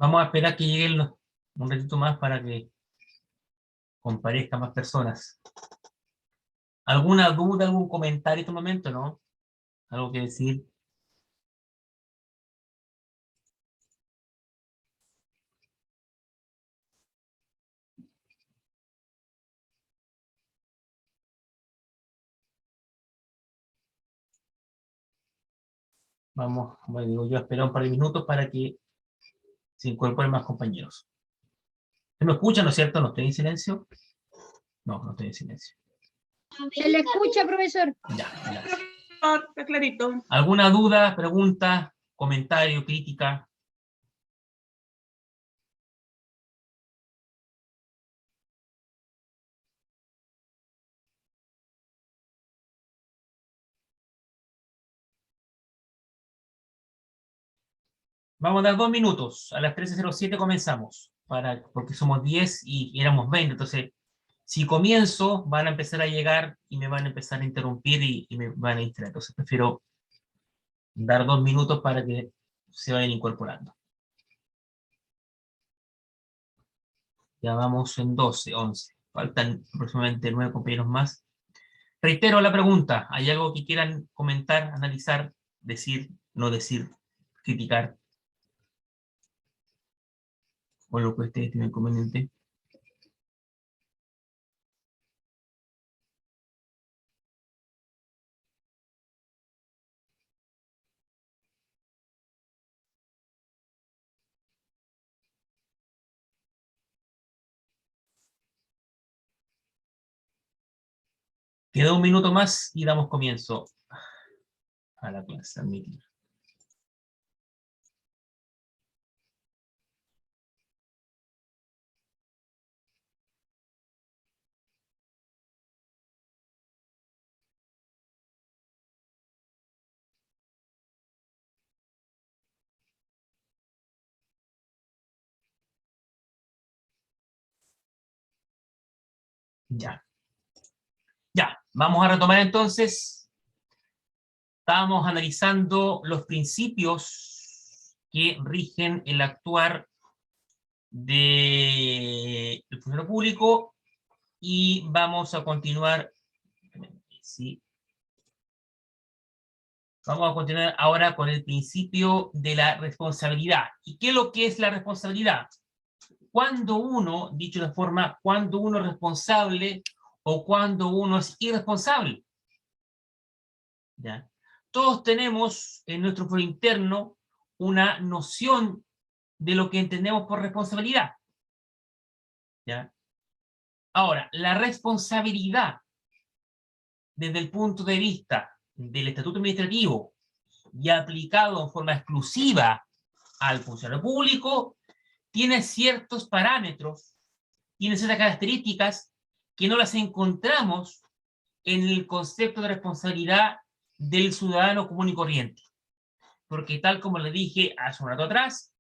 Vamos a esperar que lleguen un ratito más para que comparezcan más personas. ¿Alguna duda, algún comentario en este momento, no? ¿Algo que decir? Vamos, como digo yo, a esperar un par de minutos para que se incorporen más compañeros. ¿Se me escucha, no es cierto? ¿No estoy en silencio? No, no estoy en silencio. Se le escucha, profesor. Ya, gracias. Está clarito. ¿Alguna duda, pregunta, comentario, crítica? Vamos a dar 2 minutos. A las 13:07 comenzamos. Porque somos 10 y éramos 20. Entonces, si comienzo, van a empezar a llegar y me van a empezar a interrumpir y me van a distraer. Entonces, prefiero dar 2 minutos para que se vayan incorporando. Ya vamos en 12, 11. Faltan aproximadamente 9 compañeros más. Reitero la pregunta. ¿Hay algo que quieran comentar, analizar, decir, no decir, criticar? O lo que ustedes tienen conveniente. Queda un minuto más y damos comienzo a la clase. Admitir. Ya. Ya, vamos a retomar entonces. Estábamos analizando los principios que rigen el actuar del funcionario público y vamos a continuar. Sí. Vamos a continuar ahora con el principio de la responsabilidad. ¿Y qué es lo que es la responsabilidad? Cuando uno, dicho de forma, cuando uno es responsable o cuando uno es irresponsable. ¿Ya? Todos tenemos en nuestro foro interno una noción de lo que entendemos por responsabilidad. ¿Ya? Ahora, la responsabilidad desde el punto de vista del estatuto administrativo y aplicado en forma exclusiva al funcionario público, tiene ciertos parámetros, tiene ciertas características que no las encontramos en el concepto de responsabilidad del ciudadano común y corriente. Porque tal como le dije hace un rato atrás,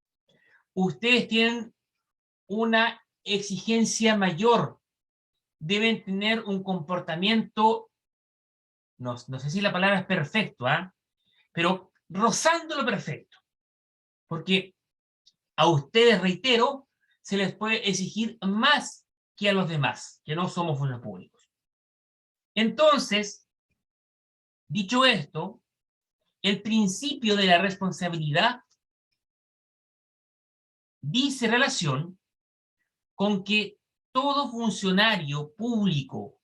ustedes tienen una exigencia mayor, deben tener un comportamiento, no sé si la palabra es perfecto, pero rozando lo perfecto. Porque a ustedes, reitero, se les puede exigir más que a los demás, que no somos funcionarios públicos. Entonces, dicho esto, el principio de la responsabilidad dice relación con que todo funcionario público,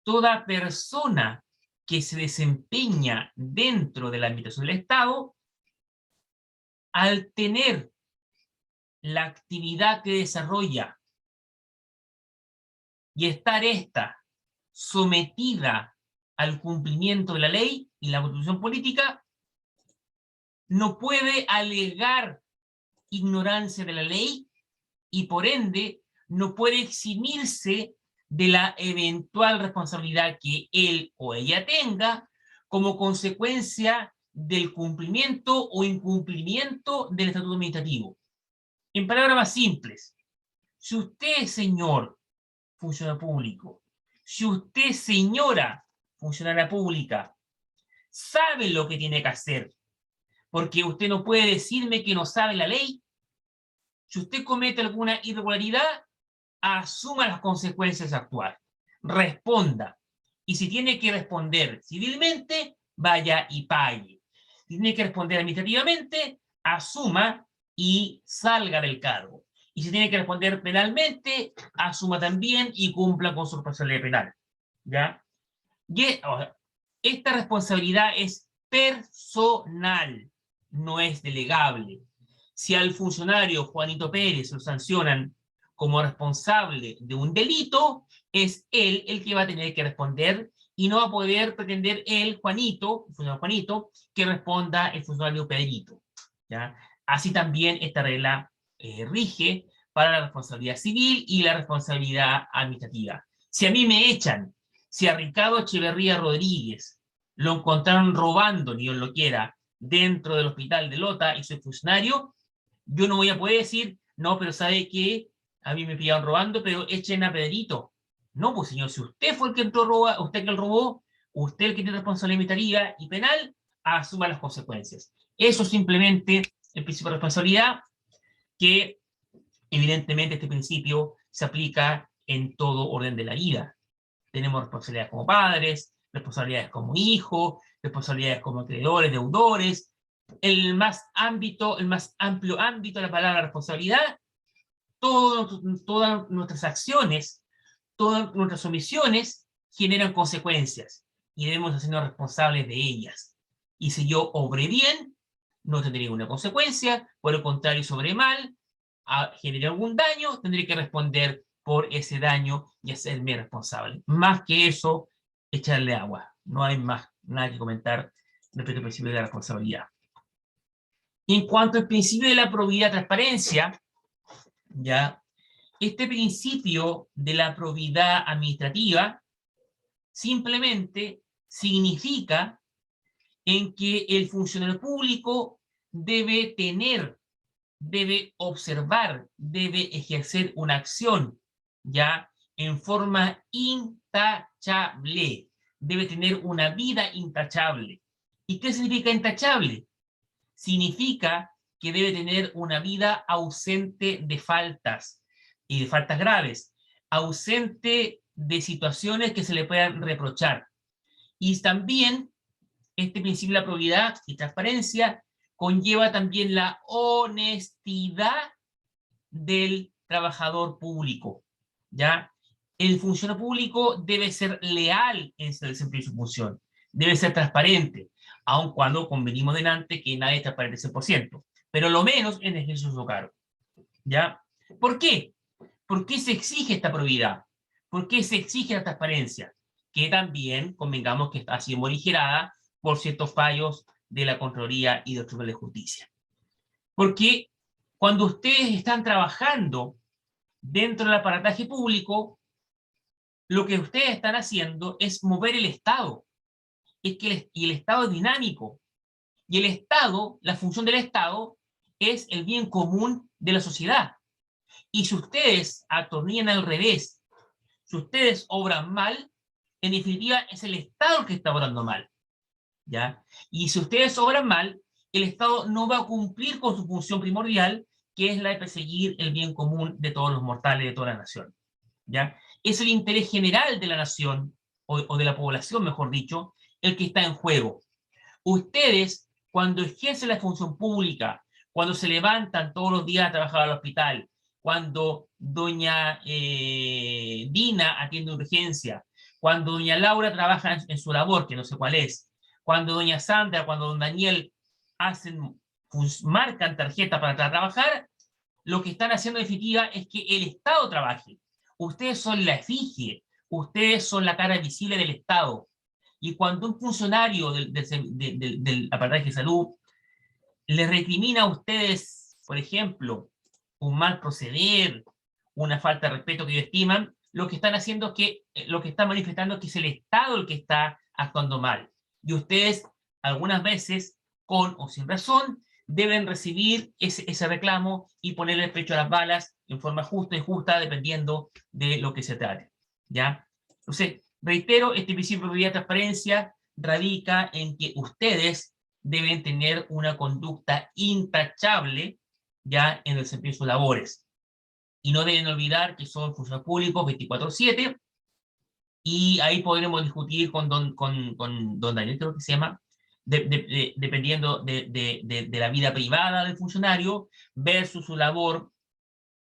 toda persona que se desempeña dentro de la administración del Estado, al tener la actividad que desarrolla y estar esta sometida al cumplimiento de la ley y la constitución política, no puede alegar ignorancia de la ley y por ende no puede eximirse de la eventual responsabilidad que él o ella tenga como consecuencia del cumplimiento o incumplimiento del estatuto administrativo. En palabras más simples, si usted, señor funcionario público, si usted, señora funcionaria pública, sabe lo que tiene que hacer, porque usted no puede decirme que no sabe la ley, Si usted comete alguna irregularidad, asuma las consecuencias de actuar. Responda. Y si tiene que responder civilmente, vaya y pague. Si tiene que responder administrativamente, asuma y salga del cargo. Y si tiene que responder penalmente, asuma también y cumpla con su responsabilidad penal. ¿Ya? Y ahora, esta responsabilidad es personal, no es delegable. Si al funcionario Juanito Pérez lo sancionan como responsable de un delito, es él el que va a tener que responder y no va a poder pretender el funcionario Juanito, que responda el funcionario Pedrito. ¿Ya? Así también esta regla rige para la responsabilidad civil y la responsabilidad administrativa. Si a mí me echan, si a Ricardo Echeverría Rodríguez lo encontraron robando, ni Dios lo quiera, dentro del hospital de Lota y soy funcionario, yo no voy a poder decir, no, pero ¿sabe qué? A mí me pillaron robando, pero echen a Pedrito. No, pues señor, si usted fue el que entró roba, usted que lo robó, usted el que tiene responsabilidad administrativa y penal, asuma las consecuencias. Eso simplemente el principio de responsabilidad, que evidentemente este principio se aplica en todo orden de la vida. Tenemos responsabilidades como padres, responsabilidades como hijos, responsabilidades como acreedores, deudores. El más amplio ámbito de la palabra responsabilidad, todas nuestras acciones, todas nuestras omisiones generan consecuencias y debemos hacernos responsables de ellas. Y si yo obré bien, no tendré ninguna consecuencia, por el contrario, si obré mal, generé algún daño, tendré que responder por ese daño y hacerme responsable. Más que eso, echarle agua. No hay más nada que comentar respecto al principio de la responsabilidad. Y en cuanto al principio de la probidad y transparencia, ya, este principio de la probidad administrativa simplemente significa en que el funcionario público debe observar, debe ejercer una acción, ya, en forma intachable. Debe tener una vida intachable. ¿Y qué significa intachable? Significa que debe tener una vida ausente de faltas, y de faltas graves, ausente de situaciones que se le puedan reprochar. Y también este principio de la probidad y transparencia conlleva también la honestidad del trabajador público, ¿ya? El funcionario público debe ser leal en su desempeño de su función, debe ser transparente, aun cuando convenimos delante que nadie es transparente 100%, pero lo menos en el ejercicio de su cargo, ¿ya? ¿Por qué? ¿Por qué se exige esta probidad? ¿Por qué se exige la transparencia? Que también, convengamos que ha sido morigerada por ciertos fallos de la Contraloría y de los tribunales de justicia. Porque cuando ustedes están trabajando dentro del aparataje público, lo que ustedes están haciendo es mover el Estado. Y el Estado es dinámico. Y el Estado, la función del Estado, es el bien común de la sociedad. Y si ustedes atornillan al revés, si ustedes obran mal, en definitiva es el Estado el que está obrando mal, ¿ya? Y si ustedes obran mal, el Estado no va a cumplir con su función primordial, que es la de perseguir el bien común de todos los mortales de toda la nación, ¿ya? Es el interés general de la nación, o de la población, mejor dicho, el que está en juego. Ustedes, cuando ejercen la función pública, cuando se levantan todos los días a trabajar al hospital, cuando doña Dina atiende urgencia, cuando doña Laura trabaja en su labor, que no sé cuál es, cuando doña Sandra, cuando don Daniel marcan tarjeta para trabajar, lo que están haciendo en definitiva es que el Estado trabaje. Ustedes son la efigie, ustedes son la cara visible del Estado. Y cuando un funcionario del aparataje de salud les recrimina a ustedes, por ejemplo, un mal proceder, una falta de respeto que ellos estiman, lo que están haciendo es que, lo que están manifestando es que es el Estado el que está actuando mal. Y ustedes, algunas veces, con o sin razón, deben recibir ese reclamo y ponerle el pecho a las balas en forma justa y injusta, dependiendo de lo que se trate, ¿ya? Entonces, reitero, este principio de probidad y transparencia radica en que ustedes deben tener una conducta intachable ya en el desempeño de sus labores. Y no deben olvidar que son funcionarios públicos 24/7, y ahí podremos discutir con don Daniel, creo que se llama, dependiendo de la vida privada del funcionario versus su labor,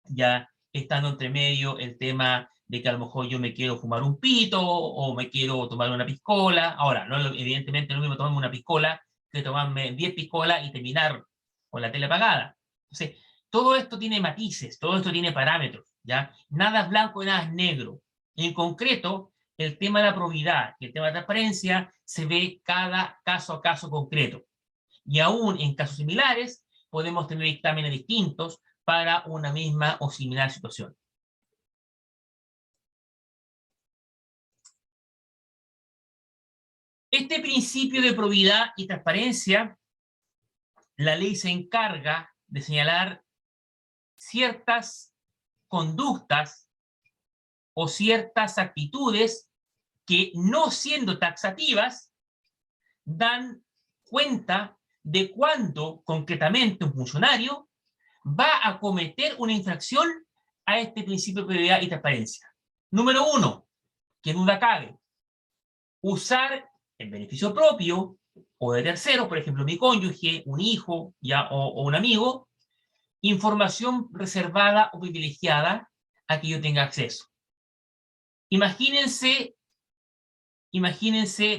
ya estando entre medio el tema de que a lo mejor yo me quiero fumar un pito o me quiero tomar una piscola. Ahora, no, evidentemente no es lo mismo tomarme una piscola que tomarme 10 piscolas y terminar con la tele apagada. Entonces, todo esto tiene matices, todo esto tiene parámetros, ¿ya? Nada es blanco y nada es negro. En concreto, el tema de la probidad y el tema de la transparencia se ve cada caso a caso concreto. Y aún en casos similares, podemos tener dictámenes distintos para una misma o similar situación. Este principio de probidad y transparencia, la ley se encarga de señalar ciertas conductas o ciertas actitudes que, no siendo taxativas, dan cuenta de cuándo concretamente un funcionario va a cometer una infracción a este principio de probidad y transparencia. Número 1, que duda cabe, usar en beneficio propio o de terceros, por ejemplo, mi cónyuge, un hijo ya, o un amigo, información reservada o privilegiada a que yo tenga acceso. Imagínense,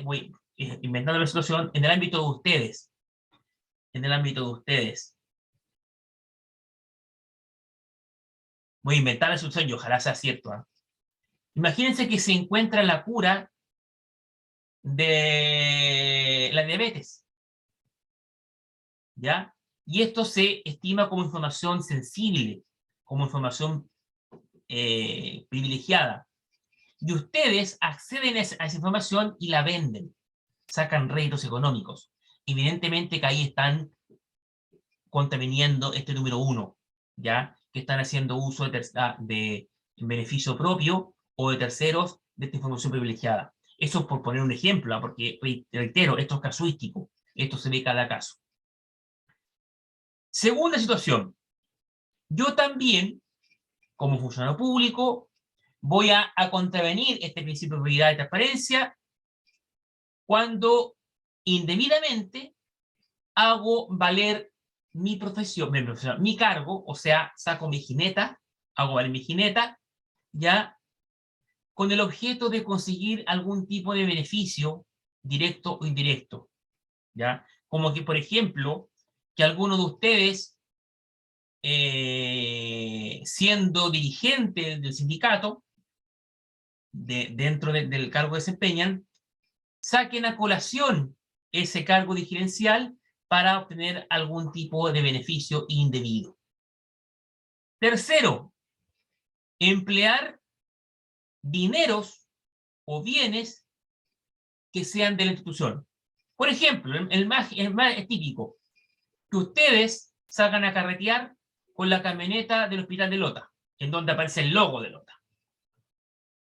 voy inventando la situación en el ámbito de ustedes. En el ámbito de ustedes. Voy a inventar la solución y ojalá sea cierto. Imagínense que se encuentra la cura de la diabetes, ¿ya? Y esto se estima como información sensible, como información privilegiada. Y ustedes acceden a esa información y la venden, sacan réditos económicos. Evidentemente que ahí están contraviniendo este número 1, ¿ya? Que están haciendo uso de beneficio propio o de terceros de esta información privilegiada. Eso es por poner un ejemplo, porque, reitero, esto es casuístico, esto se ve cada caso. Segunda situación, yo también, como funcionario público, voy a contravenir este principio de probidad y transparencia cuando indebidamente hago valer mi profesión, mi cargo, o sea, saco mi jineta, hago valer mi jineta, ya, con el objeto de conseguir algún tipo de beneficio, directo o indirecto, ya, como que, por ejemplo, que alguno de ustedes, siendo dirigente del sindicato, dentro del cargo que desempeñan, saquen a colación ese cargo dirigencial para obtener algún tipo de beneficio indebido. Tercero, emplear dineros o bienes que sean de la institución. Por ejemplo, el más típico, que ustedes salgan a carretear con la camioneta del Hospital de Lota, en donde aparece el logo de Lota.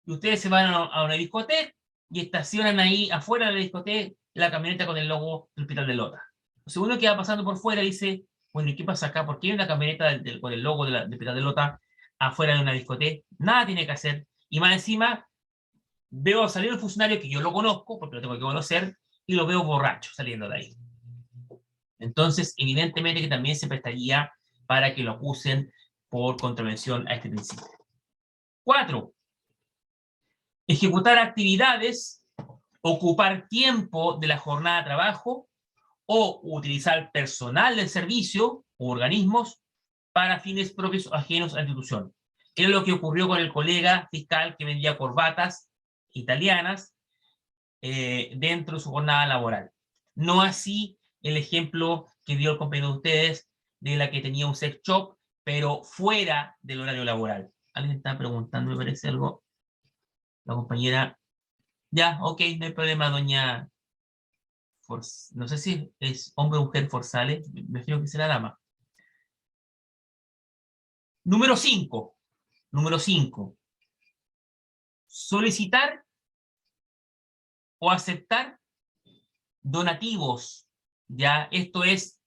Y ustedes se van a una discoteca y estacionan ahí afuera de la discoteca la camioneta con el logo del Hospital de Lota. El segundo que va pasando por fuera dice, bueno, ¿y qué pasa acá? ¿Por qué hay una camioneta con el logo del Hospital de Lota afuera de una discoteca? Nada tiene que hacer. Y más encima, veo salir un funcionario que yo lo conozco, porque lo tengo que conocer, y lo veo borracho saliendo de ahí. Entonces, evidentemente que también se prestaría para que lo acusen por contravención a este principio. 4. Ejecutar actividades, ocupar tiempo de la jornada de trabajo o utilizar personal del servicio u organismos para fines propios o ajenos a la institución. Es lo que ocurrió con el colega fiscal que vendía corbatas italianas dentro de su jornada laboral. No así el ejemplo que dio el compañero de ustedes de la que tenía un sex shop, pero fuera del horario laboral. Alguien está preguntando, me parece algo. La compañera. Ya, ok, no hay problema, doña. No sé si es hombre o mujer Forzales, me imagino que será dama. Número 5. Número 5. Solicitar o aceptar donativos. Ya, esto es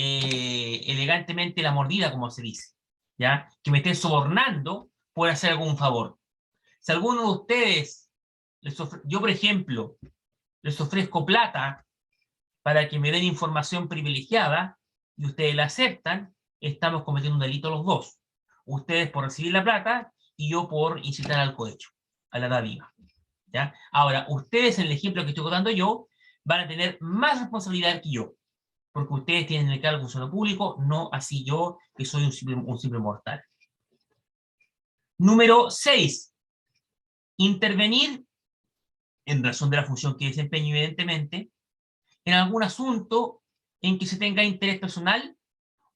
elegantemente la mordida, como se dice, ¿ya? Que me estén sobornando por hacer algún favor. Si alguno de ustedes, yo por ejemplo, les ofrezco plata para que me den información privilegiada y ustedes la aceptan, estamos cometiendo un delito los dos. Ustedes por recibir la plata y yo por incitar al cohecho, a la dádiva. ¿Ya? Ahora, ustedes en el ejemplo que estoy contando yo van a tener más responsabilidad que yo, porque ustedes tienen el cargo de funcionario público, no así yo, que soy un simple mortal. Número 6. Intervenir, en razón de la función que desempeño evidentemente, en algún asunto en que se tenga interés personal,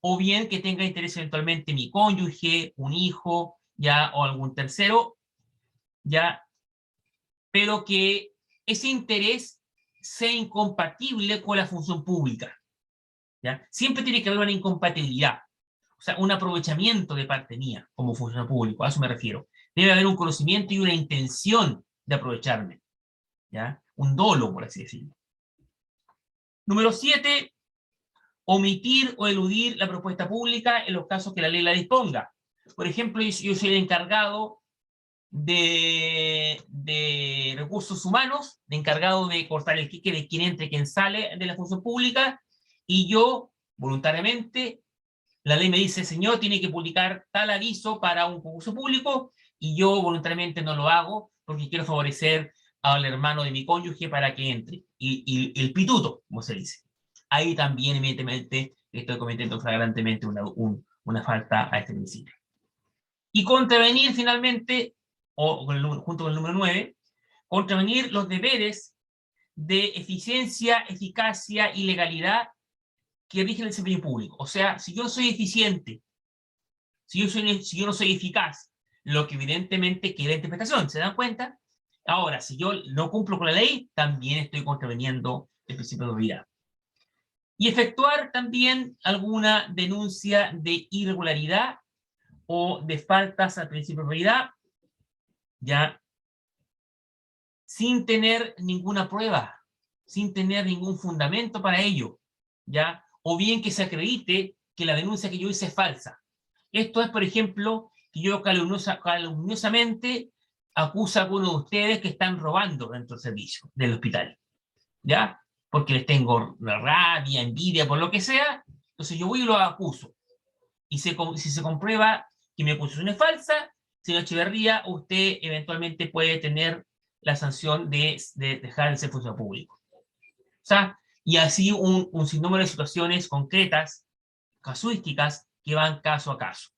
o bien que tenga interés eventualmente mi cónyuge, un hijo, ya, o algún tercero, ya, pero que ese interés sea incompatible con la función pública. ¿Ya? Siempre tiene que haber una incompatibilidad, o sea, un aprovechamiento de parte mía como funcionario público, a eso me refiero. Debe haber un conocimiento y una intención de aprovecharme, ¿ya? Un dolo, por así decirlo. Número 7, omitir o eludir la propuesta pública en los casos que la ley la disponga. Por ejemplo, yo soy el encargado de recursos humanos, de encargado de cortar el quique de quien entre, quien sale de la función pública, y yo, voluntariamente, la ley me dice, señor, tiene que publicar tal aviso para un concurso público, y yo voluntariamente no lo hago porque quiero favorecer al hermano de mi cónyuge para que entre. Y el pituto, como se dice. Ahí también, evidentemente, estoy cometiendo flagrantemente una falta a este principio. Y contravenir, finalmente, junto con el número 9, contravenir los deberes de eficiencia, eficacia y legalidad que rigen el servicio público. O sea, si yo soy eficiente, si yo no soy eficaz, lo que evidentemente queda interpretación, ¿se dan cuenta? Ahora, si yo no cumplo con la ley, también estoy contraveniendo el principio de probidad. Y efectuar también alguna denuncia de irregularidad o de faltas al principio de probidad, ya, sin tener ninguna prueba, sin tener ningún fundamento para ello, ya, o bien que se acredite que la denuncia que yo hice es falsa. Esto es, por ejemplo, que yo calumniosamente acuso a algunos de ustedes que están robando dentro del servicio, del hospital, ¿ya? Porque les tengo rabia, envidia, por lo que sea, entonces yo voy y lo acuso. Y si se comprueba que mi acusación es falsa, señor Echeverría, usted eventualmente puede tener la sanción de dejar de ser funcionario público. O sea, y así un sinnúmero de situaciones concretas, casuísticas, que van caso a caso.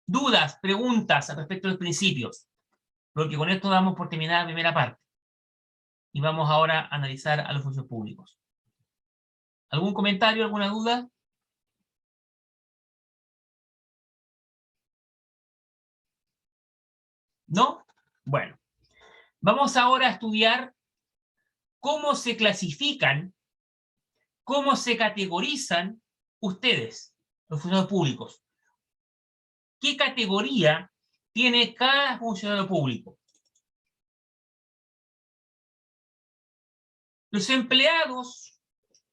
Dudas, preguntas respecto a los principios, porque con esto damos por terminada la primera parte. Y vamos ahora a analizar a los funcionarios públicos. ¿Algún comentario, alguna duda? ¿No? Bueno. Vamos ahora a estudiar cómo se clasifican, cómo se categorizan ustedes, los funcionarios públicos. ¿Qué categoría tiene cada funcionario público? Los empleados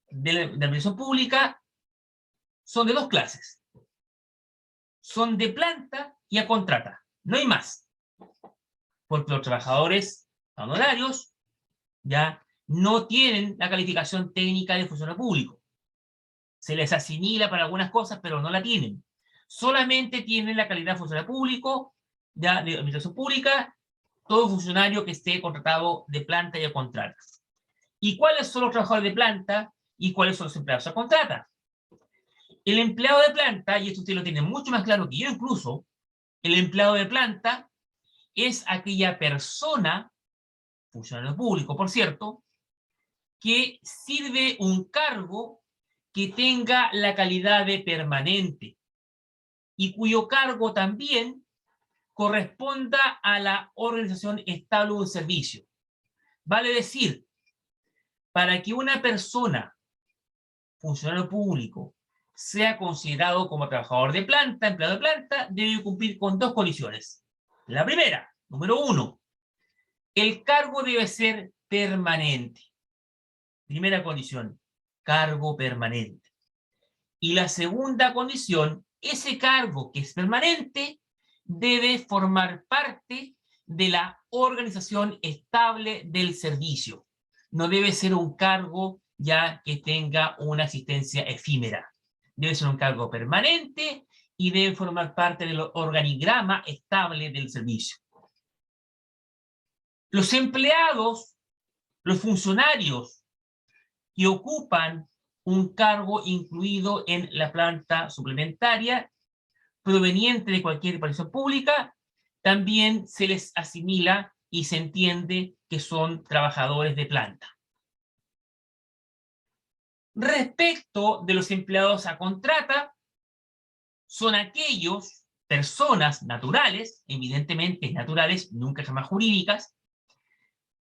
de la administración pública son de dos clases. Son de planta y a contrata. No hay más. Porque los trabajadores honorarios ya no tienen la calificación técnica de funcionario público. Se les asimila para algunas cosas, pero no la tienen. Solamente tienen la calidad de funcionario público, ya de administración pública, todo funcionario que esté contratado de planta y a contrata. ¿Y cuáles son los trabajadores de planta y cuáles son los empleados a contrata? El empleado de planta, y esto usted lo tiene mucho más claro que yo incluso, el empleado de planta es aquella persona, funcionario público por cierto, que sirve un cargo que tenga la calidad de permanente y cuyo cargo también corresponda a la organización estable de un servicio. Vale decir, para que una persona, funcionario público, sea considerado como trabajador de planta, empleado de planta, debe cumplir con dos condiciones. La primera, número 1, el cargo debe ser permanente. Primera condición, cargo permanente. Y la segunda condición, ese cargo que es permanente debe formar parte de la organización estable del servicio. No debe ser un cargo ya que tenga una existencia efímera. Debe ser un cargo permanente y debe formar parte del organigrama estable del servicio. Los empleados, los funcionarios que ocupan un cargo incluido en la planta suplementaria proveniente de cualquier repartición pública, también se les asimila y se entiende que son trabajadores de planta. Respecto de los empleados a contrata, son aquellos personas naturales, evidentemente naturales, nunca jamás jurídicas,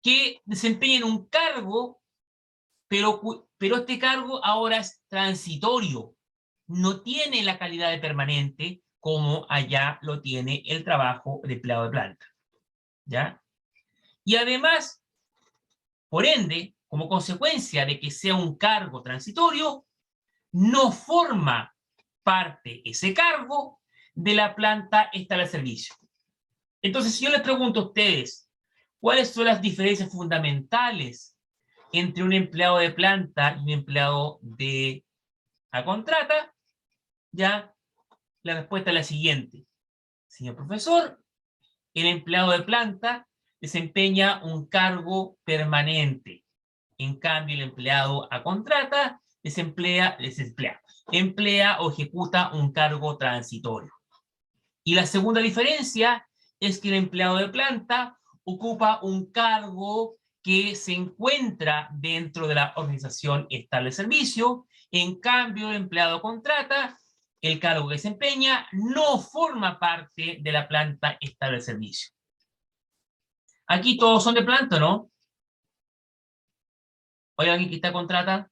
que desempeñan un cargo, pero este cargo ahora es transitorio, no tiene la calidad de permanente como allá lo tiene el trabajo de empleado de planta. ¿Ya? Y además, por ende, como consecuencia de que sea un cargo transitorio, no forma parte ese cargo de la planta estable de servicio. Entonces, si yo les pregunto a ustedes, ¿cuáles son las diferencias fundamentales entre un empleado de planta y un empleado de a contrata? Ya, la respuesta es la siguiente. Señor profesor, el empleado de planta desempeña un cargo permanente. En cambio, el empleado a contrata emplea o ejecuta un cargo transitorio. Y la segunda diferencia es que el empleado de planta ocupa un cargo que se encuentra dentro de la organización estable de servicio. En cambio, el empleado a contrata, el cargo que desempeña no forma parte de la planta estable de servicio. Aquí todos son de planta, ¿no? ¿Hay alguien que está contrata?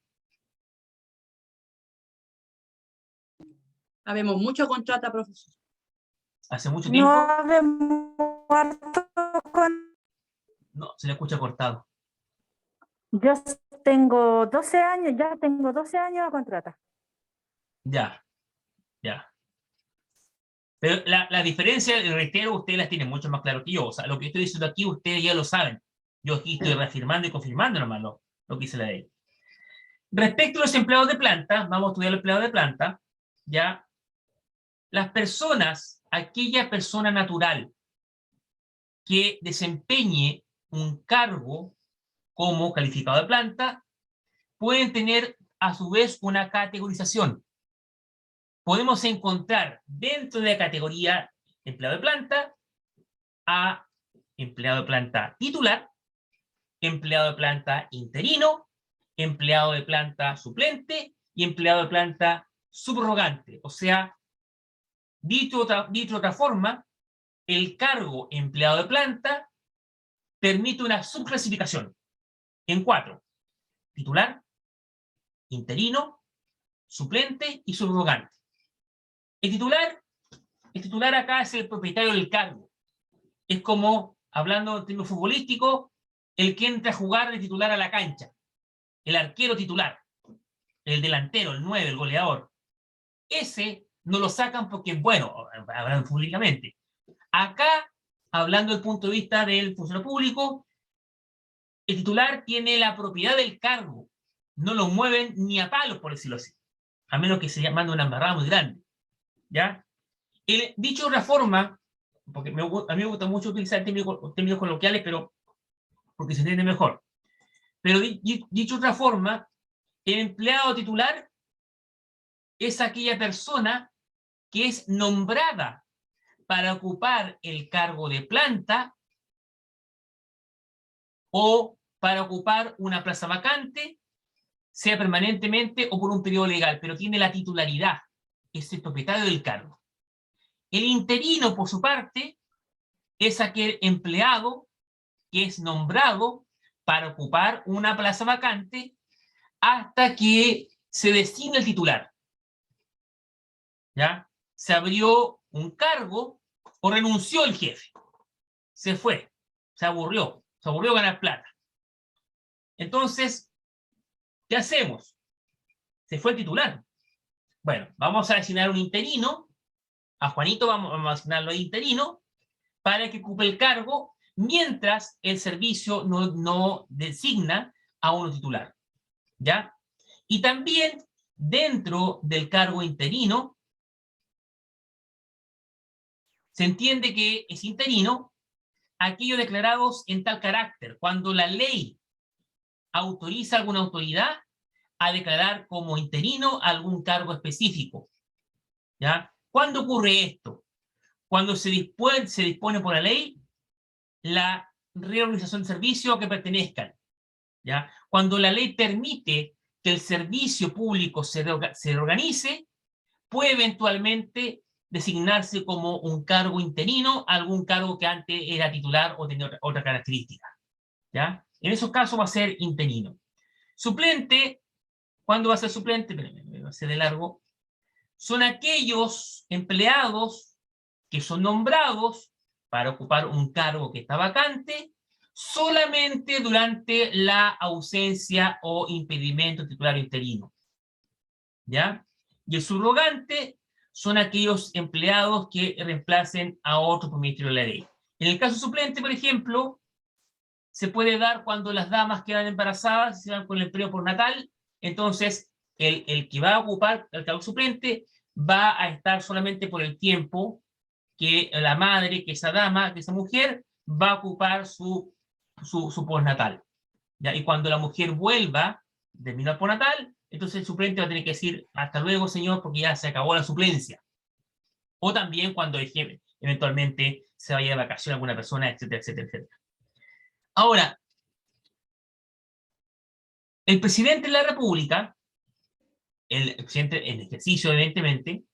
Habemos mucho contrata, profesor. ¿Hace mucho No tiempo? habemos harto con... No, se le escucha cortado. Yo tengo 12 años, ya tengo 12 años a contrata. Ya, ya. Pero la diferencia, reitero, ustedes las tienen mucho más claro que yo. O sea, lo que estoy diciendo aquí, ustedes ya lo saben. Yo aquí estoy reafirmando y confirmando nomás lo que dice la ley. Respecto a los empleados de planta, vamos a estudiar los empleados de planta, ya. Las personas, aquella persona natural que desempeñe un cargo como calificado de planta, pueden tener a su vez una categorización. Podemos encontrar dentro de la categoría empleado de planta a empleado de planta titular, empleado de planta interino, empleado de planta suplente y empleado de planta subrogante. O sea, dicho de otra forma, el cargo empleado de planta permite una subclasificación en 4: titular, interino, suplente y subrogante. El titular acá es el propietario del cargo. Es como, hablando en términos futbolísticos, el que entra a jugar de titular a la cancha. El arquero titular, el delantero, el 9, el goleador. Ese no lo sacan porque es bueno, hablando públicamente. Acá, hablando desde el punto de vista del funcionario público, el titular tiene la propiedad del cargo. No lo mueven ni a palos, por decirlo así. A menos que se mande una embarrada muy grande. ¿Ya? Dicho de otra forma, porque a mí me gusta mucho utilizar términos coloquiales, pero porque se entiende mejor. Pero dicho de otra forma, el empleado titular es aquella persona que es nombrada para ocupar el cargo de planta o para ocupar una plaza vacante, sea permanentemente o por un periodo legal, pero tiene la titularidad, es el propietario del cargo. El interino, por su parte, es aquel empleado que es nombrado para ocupar una plaza vacante hasta que se designe el titular. ¿Ya? Se abrió un cargo o renunció el jefe. Se fue, se aburrió ganar plata. Entonces, ¿Qué hacemos? Se fue el titular. Bueno, vamos a designar un interino. A Juanito vamos a asignarlo de interino para que ocupe el cargo mientras el servicio no designa a uno titular. ¿Ya? Y también dentro del cargo interino se entiende que es interino aquellos declarados en tal carácter, cuando la ley autoriza a alguna autoridad a declarar como interino algún cargo específico. ¿Ya? ¿Cuándo ocurre esto? Cuando se dispone por la ley la reorganización de servicios que pertenezcan. ¿Ya? Cuando la ley permite que el servicio público se reorganice, puede eventualmente designarse como un cargo interino, algún cargo que antes era titular o tenía otra característica. ¿Ya? En esos casos va a ser interino. Suplente, ¿cuándo va a ser suplente? Me va a ser de largo. Son aquellos empleados que son nombrados para ocupar un cargo que está vacante solamente durante la ausencia o impedimento titular interino. ¿Ya? Y el subrogante son aquellos empleados que reemplacen a otro por ministerio de la ley. En el caso suplente, por ejemplo, se puede dar cuando las damas quedan embarazadas y se van con el empleo postnatal. Entonces, el que va a ocupar el cargo suplente va a estar solamente por el tiempo que la madre, que esa dama, que esa mujer, va a ocupar su postnatal. ¿Ya? Y cuando la mujer vuelva, termina el postnatal, entonces el suplente va a tener que decir, hasta luego, señor, porque ya se acabó la suplencia. O también cuando eventualmente se vaya de vacaciones alguna persona, etcétera, etcétera, etcétera. Ahora, el presidente de la República, el presidente en ejercicio, evidentemente,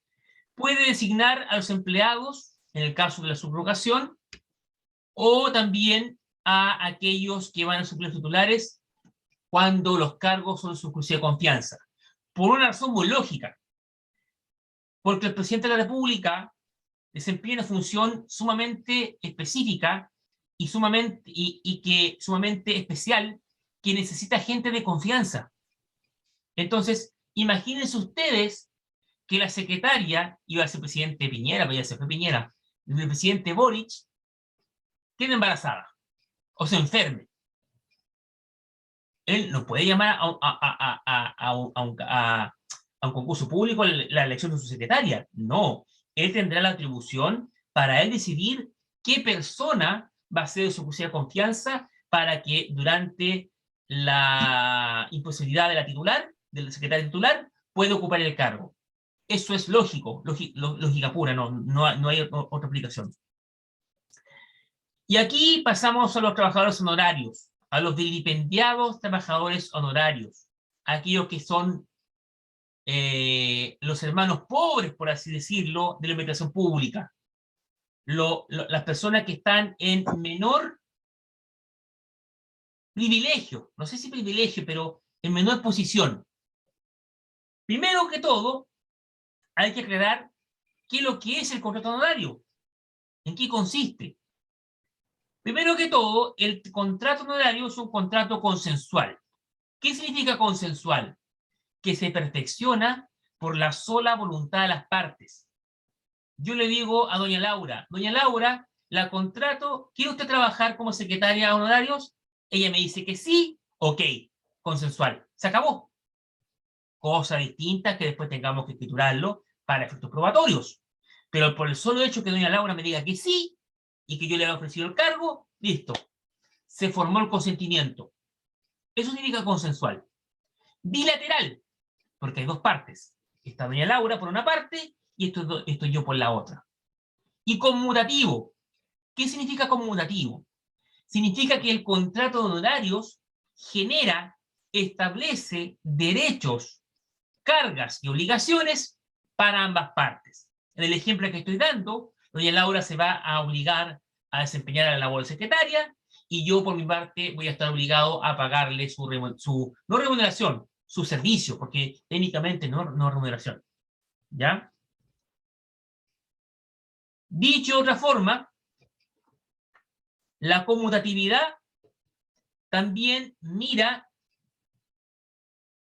puede designar a los empleados, en el caso de la subrogación, o también a aquellos que van a suplir titulares cuando los cargos son de su exclusiva confianza. Por una razón muy lógica. Porque el presidente de la República desempeña una función sumamente específica y sumamente especial, que necesita gente de confianza. Entonces, imagínense ustedes que la secretaria, iba a ser presidente Piñera, pero ya se fue Piñera, el presidente Boric, quede embarazada o se enferme. Él no puede llamar a un concurso público la elección de su secretaria. No, él tendrá la atribución para él decidir qué persona va a ser de su exclusiva confianza para que durante la imposibilidad de la titular, del secretario titular, pueda ocupar el cargo. Eso es lógico, lógica pura, no hay otra aplicación. Y aquí pasamos a los trabajadores honorarios, a los vilipendiados trabajadores honorarios, aquellos que son los hermanos pobres, por así decirlo, de la administración pública. Las personas que están en menor privilegio, no sé si privilegio, pero en menor posición. Primero que todo, hay que aclarar qué es lo que es el contrato honorario, en qué consiste. Primero que todo, el contrato honorario es un contrato consensual. ¿Qué significa consensual? Que se perfecciona por la sola voluntad de las partes. Yo le digo a doña Laura, la contrato, ¿quiere usted trabajar como secretaria de honorarios? Ella me dice que sí, ok, consensual, se acabó. Cosa distinta que después tengamos que escriturarlo para efectos probatorios. Pero por el solo hecho que doña Laura me diga que sí, y que yo le haya ofrecido el cargo, listo. Se formó el consentimiento. Eso significa consensual. Bilateral, porque hay dos partes. Está doña Laura por una parte y estoy yo por la otra. Y conmutativo. ¿Qué significa conmutativo? Significa que el contrato de honorarios establece derechos, cargas y obligaciones para ambas partes. En el ejemplo que estoy dando, doña Laura se va a obligar a desempeñar la labor de secretaria y yo por mi parte voy a estar obligado a pagarle no remuneración, su servicio, porque técnicamente no remuneración. ¿Ya? Dicho de otra forma, la conmutatividad también mira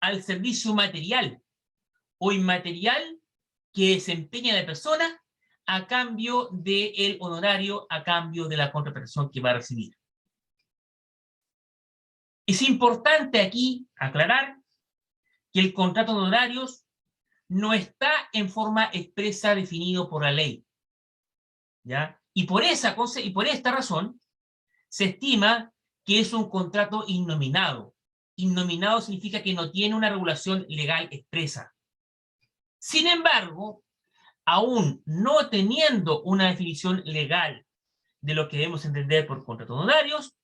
al servicio material o inmaterial que desempeña la persona a cambio del honorario, a cambio de la contraprestación que va a recibir. Es importante aquí aclarar que el contrato de honorarios no está en forma expresa definido por la ley, ¿ya? Y por esta razón se estima que es un contrato innominado. Innominado significa que no tiene una regulación legal expresa. Sin embargo, aún no teniendo una definición legal de lo que debemos entender por contratos de honorarios,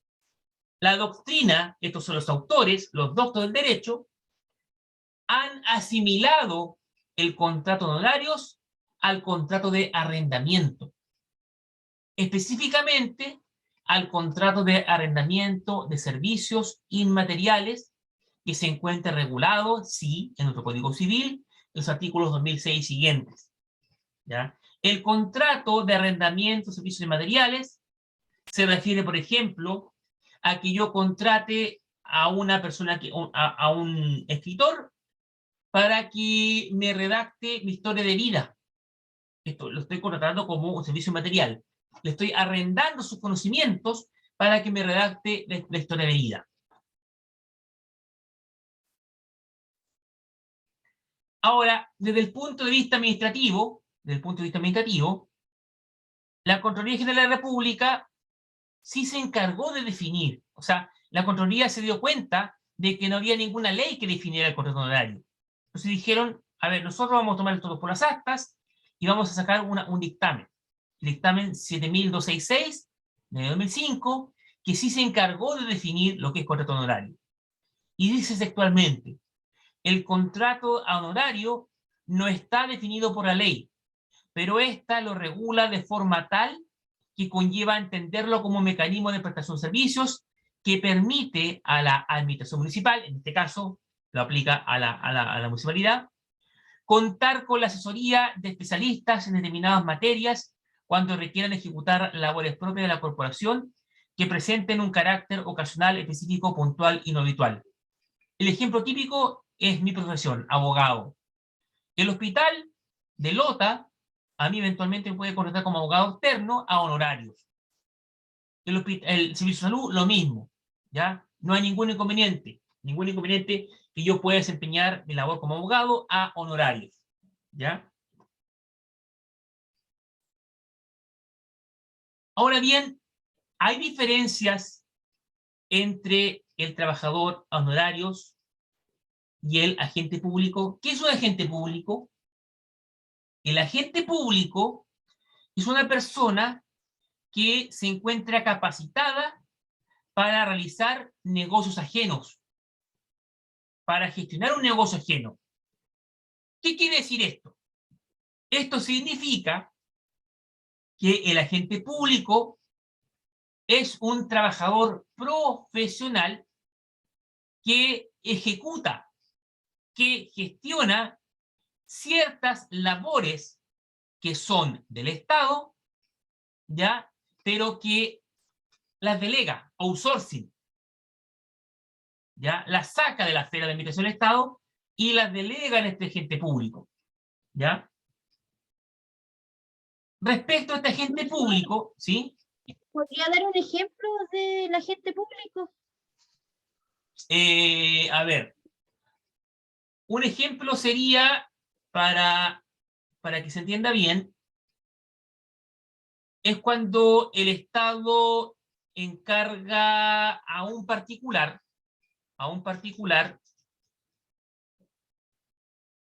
la doctrina, estos son los autores, los doctores del derecho, han asimilado el contrato de honorarios al contrato de arrendamiento. Específicamente al contrato de arrendamiento de servicios inmateriales que se encuentra regulado, sí, en nuestro Código Civil, en los artículos 2006 y siguientes. ¿Ya? El contrato de arrendamiento de servicios inmateriales se refiere, por ejemplo, a que yo contrate a una persona, a un escritor, para que me redacte mi historia de vida. Esto lo estoy contratando como un servicio material. Le estoy arrendando sus conocimientos para que me redacte la historia de vida. Ahora, desde el punto de vista administrativo, la Contraloría General de la República sí se encargó de definir. O sea, la Contraloría se dio cuenta de que no había ninguna ley que definiera el contrato honorario. Entonces dijeron, a ver, nosotros vamos a tomar esto por las actas y vamos a sacar un dictamen. El dictamen 7266 de 2005, que sí se encargó de definir lo que es contrato honorario. Y dice textualmente, el contrato honorario no está definido por la ley, pero ésta lo regula de forma tal que conlleva entenderlo como un mecanismo de prestación de servicios que permite a la administración municipal, en este caso lo aplica a la municipalidad, contar con la asesoría de especialistas en determinadas materias cuando requieran ejecutar labores propias de la corporación que presenten un carácter ocasional, específico, puntual y no habitual. El ejemplo típico es mi profesión, abogado. El hospital de Lota, a mí eventualmente me puede contratar como abogado externo a honorarios. El servicio de salud, lo mismo, ¿ya? No hay ningún inconveniente que yo pueda desempeñar mi labor como abogado a honorarios, ¿ya? Ahora bien, hay diferencias entre el trabajador a honorarios y el agente público. ¿Qué es un agente público? El agente público es una persona que se encuentra capacitada para realizar negocios ajenos, para gestionar un negocio ajeno. ¿Qué quiere decir esto? Esto significa que el agente público es un trabajador profesional que ejecuta, que gestiona ciertas labores que son del Estado, ¿ya? Pero que las delega, outsourcing, ¿ya? Las saca de la esfera de administración del Estado y las delega en este agente público, ¿ya? Respecto a este agente público, ¿sí? ¿Podría dar un ejemplo del agente público? A ver, un ejemplo sería, para que se entienda bien, es cuando el Estado encarga a un particular,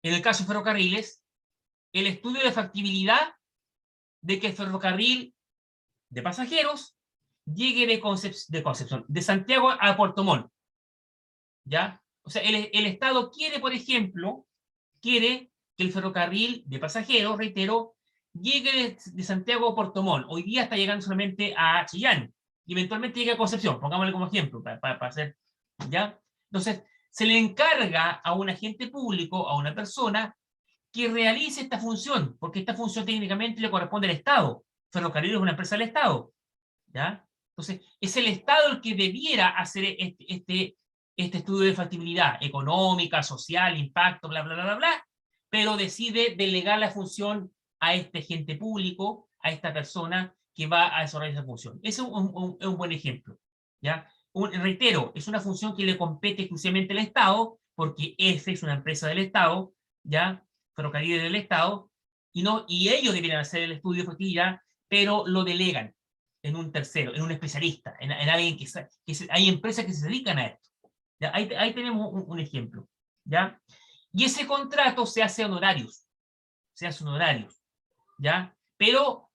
en el caso de ferrocarriles, el estudio de factibilidad de que el ferrocarril de pasajeros llegue de Santiago a Puerto Montt, ¿ya? O sea, el Estado quiere, por ejemplo, que el ferrocarril de pasajeros, reitero, llegue de Santiago a Puerto Montt. Hoy día está llegando solamente a Chillán, y eventualmente llegue a Concepción, pongámosle como ejemplo, para hacer, ¿ya? Entonces, se le encarga a un agente público, a una persona, que realice esta función, porque esta función técnicamente le corresponde al Estado. Ferrocarril es una empresa del Estado, ¿ya? Entonces, es el Estado el que debiera hacer este estudio de factibilidad económica, social, impacto, bla, bla, bla, bla, bla, pero decide delegar la función a este agente público, a esta persona que va a desarrollar esa función. Ese es un buen ejemplo, ¿ya? Reitero, es una función que le compete exclusivamente al Estado, porque EFE es una empresa del Estado, ¿ya? Ferrocarriles del Estado, y ellos deberían hacer el estudio de factibilidad, pero lo delegan en un tercero, en un especialista, en alguien hay empresas que se dedican a esto. ¿Ya? Ahí tenemos un ejemplo, ¿ya? Y ese contrato se hace honorarios, ¿ya? Pero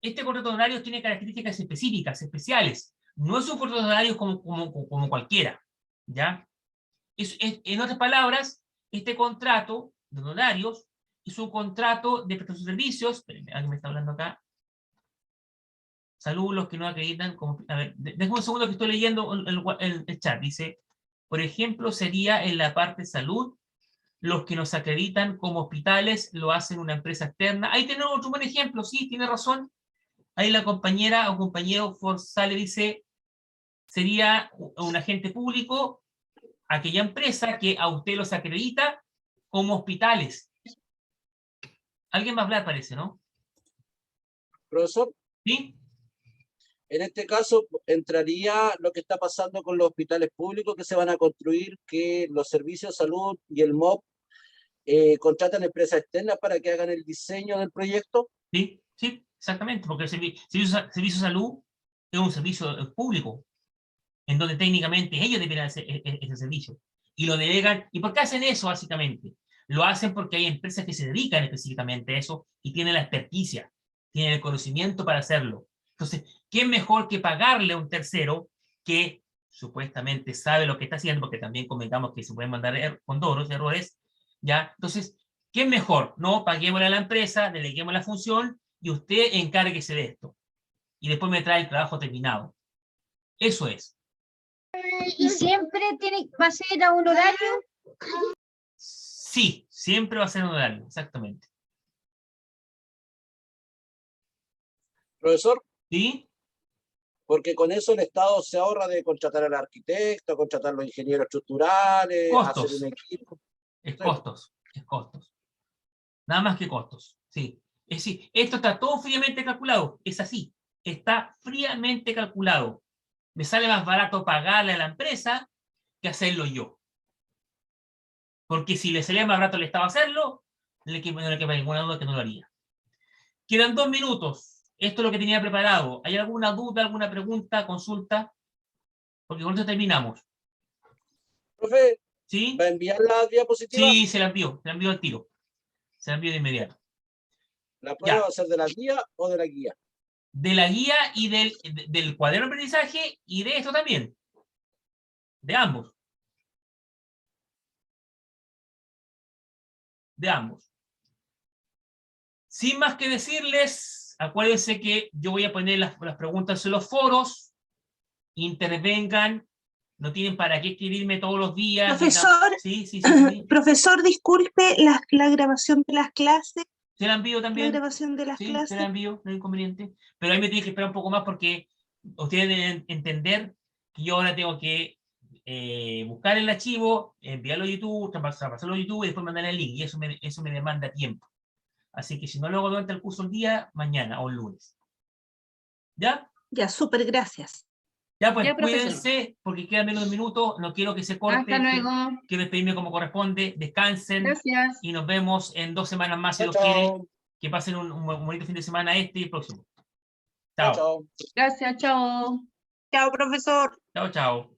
este contrato de honorarios tiene características específicas, especiales. No es un contrato de honorarios como cualquiera, ¿ya? En otras palabras, este contrato de honorarios es un contrato de prestación de servicios. Espérenme, alguien me está hablando acá. Salud, los que no acreditan. A ver, déjame un segundo que estoy leyendo el chat. Dice, por ejemplo, sería en la parte salud, los que nos acreditan como hospitales lo hacen una empresa externa. Ahí tenemos otro buen ejemplo, sí, tiene razón. Ahí la compañera o compañero Forzale dice, sería un agente público, aquella empresa que a usted los acredita como hospitales. Alguien va a hablar, parece, ¿no? Profesor, ¿Sí? en este caso entraría lo que está pasando con los hospitales públicos que se van a construir, que los servicios de salud y el MOP contratan empresas externas para que hagan el diseño del proyecto. Sí, sí, exactamente, porque el servicio de salud es un servicio público, en donde técnicamente ellos deberían hacer ese servicio. Y lo delegan. ¿Y por qué hacen eso, básicamente? Lo hacen porque hay empresas que se dedican específicamente a eso y tienen la experticia, tienen el conocimiento para hacerlo. Entonces, ¿qué mejor que pagarle a un tercero que supuestamente sabe lo que está haciendo? Porque también comentamos que se pueden mandar errores, ¿ya? Entonces, ¿qué es mejor? No, paguémosle a la empresa, deleguemos la función y usted encárguese de esto. Y después me trae el trabajo terminado. Eso es. ¿Y siempre va a ser a un horario? Sí, siempre va a ser honorario, exactamente. Profesor, ¿Sí? porque con eso el Estado se ahorra de contratar al arquitecto, contratar a los ingenieros estructurales, Costos. hacer un equipo. Es costos. Nada más que costos, sí. Es decir, esto está todo fríamente calculado, es así, está fríamente calculado. Me sale más barato pagarle a la empresa que hacerlo yo. Porque si le salía más barato al Estado hacerlo, no le queda ninguna duda que no lo haría. Quedan 2 minutos. Esto es lo que tenía preparado. ¿Hay alguna duda, alguna pregunta, consulta? Porque con esto terminamos. Profe, ¿Sí? ¿va a enviar la diapositiva? Sí, se la envió al tiro. Se la envió de inmediato. ¿La prueba Ya. va a ser de la guía o de la guía? De la guía y del cuaderno de aprendizaje y de esto también. De ambos. De ambos. Sin más que decirles, acuérdense que yo voy a poner las preguntas en los foros. Intervengan. No tienen para qué escribirme todos los días. Profesor, Sí. profesor, disculpe la grabación de las clases. Se la envío La también. grabación de las Sí, clases. se la envío, no hay inconveniente. Pero ahí me tienen que esperar un poco más porque ustedes deben entender que yo ahora tengo que buscar el archivo, enviarlo a YouTube, traspasarlo a YouTube y después mandar el link. Y eso me demanda tiempo. Así que si no lo hago durante el curso el día, mañana o el lunes. ¿Ya? Ya, súper, gracias. Ya, pues Ya, profesor. cuídense porque quedan menos de un minuto. No quiero que se corte. Hasta luego. Quiero despedirme como corresponde. Descansen. Gracias. Y nos vemos en 2 semanas más si Chao, los quiere. chao. Que pasen un bonito fin de semana y el próximo. Chao, Chao. chao. Gracias, chao. Chao, profesor. Chao, chao.